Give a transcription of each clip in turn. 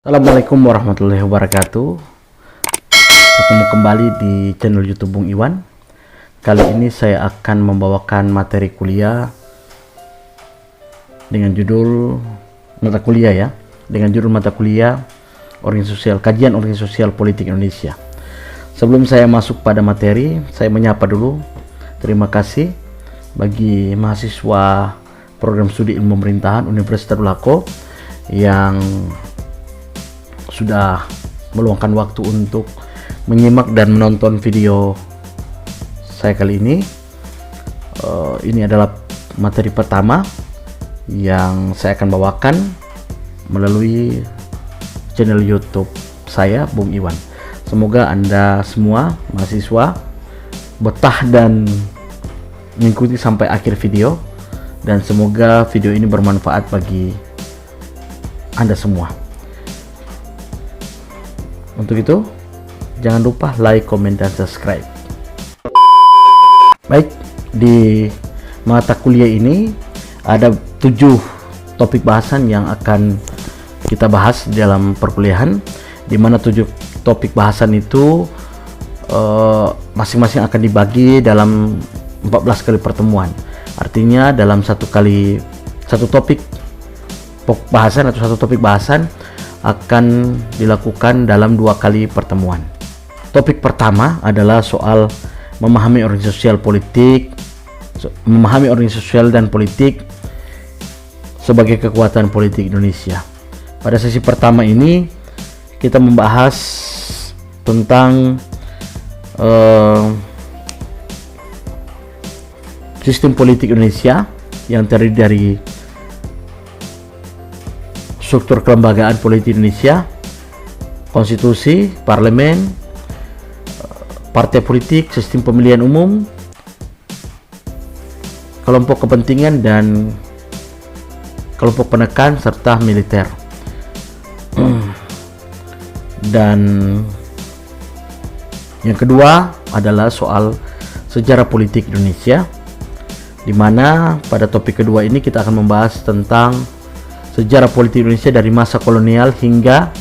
Assalamualaikum warahmatullahi wabarakatuh. Ketemu kembali di channel YouTube Bung Iwan. Kali ini saya akan membawakan materi kuliah dengan judul mata kuliah Kajian Organisasi Sosial Politik Indonesia. Sebelum saya masuk pada materi, saya menyapa dulu. Terima kasih bagi mahasiswa program studi ilmu pemerintahan Universitas Tadulako yang sudah meluangkan waktu untuk menyimak dan menonton video saya kali ini. Ini adalah materi pertama yang saya akan bawakan melalui channel YouTube saya, Bung Iwan. Semoga Anda semua mahasiswa betah dan mengikuti sampai akhir video, dan semoga video ini bermanfaat bagi Anda semua. Untuk itu, jangan lupa like, komen, dan subscribe. Baik, di mata kuliah ini ada 7 topik bahasan yang akan kita bahas dalam perkuliahan, di mana 7 topik bahasan itu masing-masing akan dibagi dalam 14 kali pertemuan. Artinya dalam satu topik bahasan atau satu topik bahasan akan dilakukan dalam 2 kali pertemuan. Topik pertama adalah soal memahami organisasi sosial dan politik sebagai kekuatan politik Indonesia. Pada sesi pertama ini kita membahas tentang sistem politik Indonesia yang terdiri dari struktur kelembagaan politik Indonesia, konstitusi, parlemen, partai politik, sistem pemilihan umum, kelompok kepentingan dan kelompok penekan, serta militer. Dan yang kedua adalah soal sejarah politik Indonesia, di mana pada topik kedua ini kita akan membahas tentang sejarah politik Indonesia dari masa kolonial hingga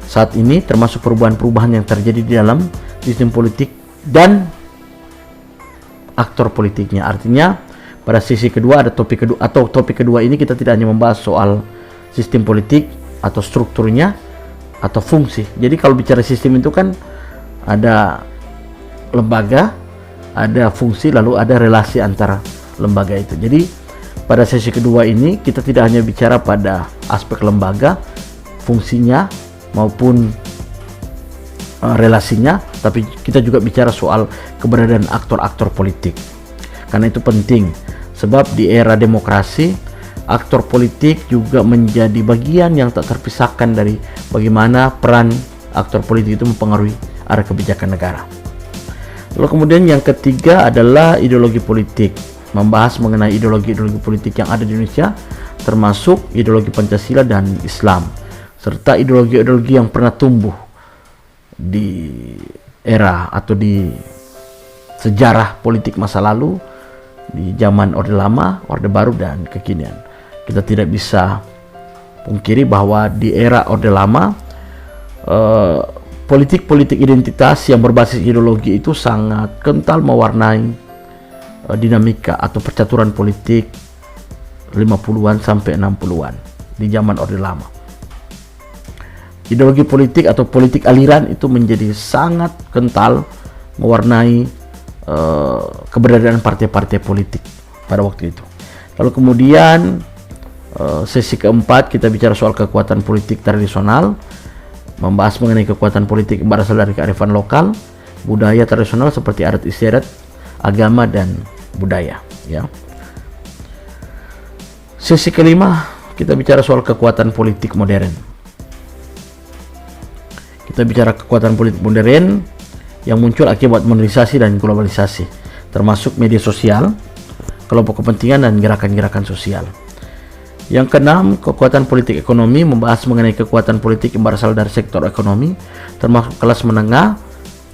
saat ini, termasuk perubahan-perubahan yang terjadi di dalam sistem politik dan aktor politiknya. Artinya pada sesi kedua ada topik kedua ini kita tidak hanya membahas soal sistem politik atau strukturnya atau fungsi. Jadi kalau bicara sistem itu kan ada lembaga, ada fungsi, lalu ada relasi antara lembaga itu. Jadi pada sesi kedua ini kita tidak hanya bicara pada aspek lembaga, fungsinya maupun relasinya, tapi kita juga bicara soal keberadaan aktor-aktor politik. Karena itu penting, sebab di era demokrasi aktor politik juga menjadi bagian yang tak terpisahkan dari bagaimana peran aktor politik itu mempengaruhi arah kebijakan negara. Lalu kemudian yang ketiga adalah ideologi politik, membahas mengenai ideologi-ideologi politik yang ada di Indonesia, termasuk ideologi Pancasila dan Islam, serta ideologi-ideologi yang pernah tumbuh di era atau di sejarah politik masa lalu, di zaman Orde Lama, Orde Baru, dan kekinian. Kita tidak bisa pungkiri bahwa di era Orde Lama politik-politik identitas yang berbasis ideologi itu sangat kental mewarnai dinamika atau percaturan politik 50-an sampai 60-an di zaman Orde Lama. Ideologi politik atau politik aliran itu menjadi sangat kental mewarnai keberadaan partai-partai politik pada waktu itu. Lalu kemudian sesi keempat kita bicara soal kekuatan politik tradisional, membahas mengenai kekuatan politik yang berasal dari kearifan lokal, budaya tradisional seperti adat istiadat, agama, dan budaya, ya. Sesi kelima kita bicara soal kekuatan politik modern. Kita bicara kekuatan politik modern yang muncul akibat modernisasi dan globalisasi, termasuk media sosial, kelompok kepentingan, dan gerakan-gerakan sosial. Yang keenam, kekuatan politik ekonomi, membahas mengenai kekuatan politik yang berasal dari sektor ekonomi, termasuk kelas menengah,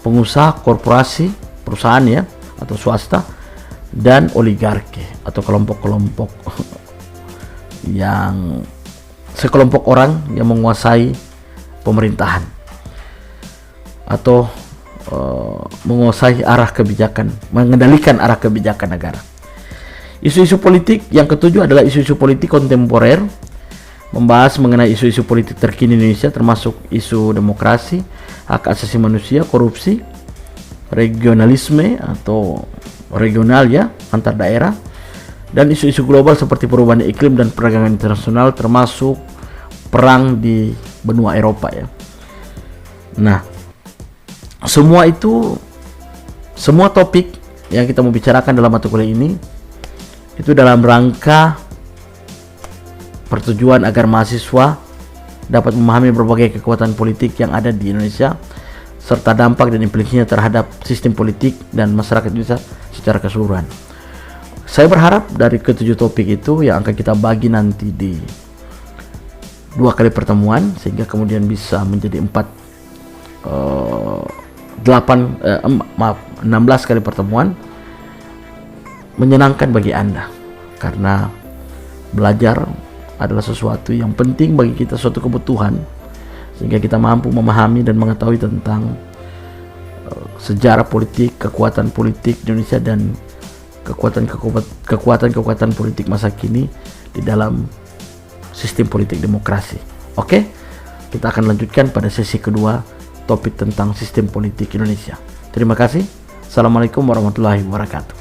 pengusaha, korporasi, perusahaan, ya, atau swasta, dan oligarki atau kelompok-kelompok yang sekelompok orang yang menguasai pemerintahan atau menguasai arah kebijakan, mengendalikan arah kebijakan negara. Isu-isu politik yang ketujuh adalah isu-isu politik kontemporer, membahas mengenai isu-isu politik terkini Indonesia, termasuk isu demokrasi, hak asasi manusia, korupsi, regionalisme atau regional ya, antar daerah, dan isu-isu global seperti perubahan iklim dan perdagangan internasional, termasuk perang di benua Eropa ya. Nah, semua topik yang kita mau bicarakan dalam mata kuliah ini itu dalam rangka pertujuan agar mahasiswa dapat memahami berbagai kekuatan politik yang ada di Indonesia serta dampak dan implikasinya terhadap sistem politik dan masyarakat Indonesia secara keseluruhan. Saya berharap dari ketujuh topik itu yang akan kita bagi nanti di 2 kali pertemuan, sehingga kemudian bisa menjadi 16 kali pertemuan, menyenangkan bagi Anda, karena belajar adalah sesuatu yang penting bagi kita, suatu kebutuhan, sehingga kita mampu memahami dan mengetahui tentang sejarah politik, kekuatan politik Indonesia, dan kekuatan politik masa kini di dalam sistem politik demokrasi. Oke, kita akan lanjutkan pada sesi kedua, topik tentang sistem politik Indonesia. Terima kasih. Assalamualaikum warahmatullahi wabarakatuh.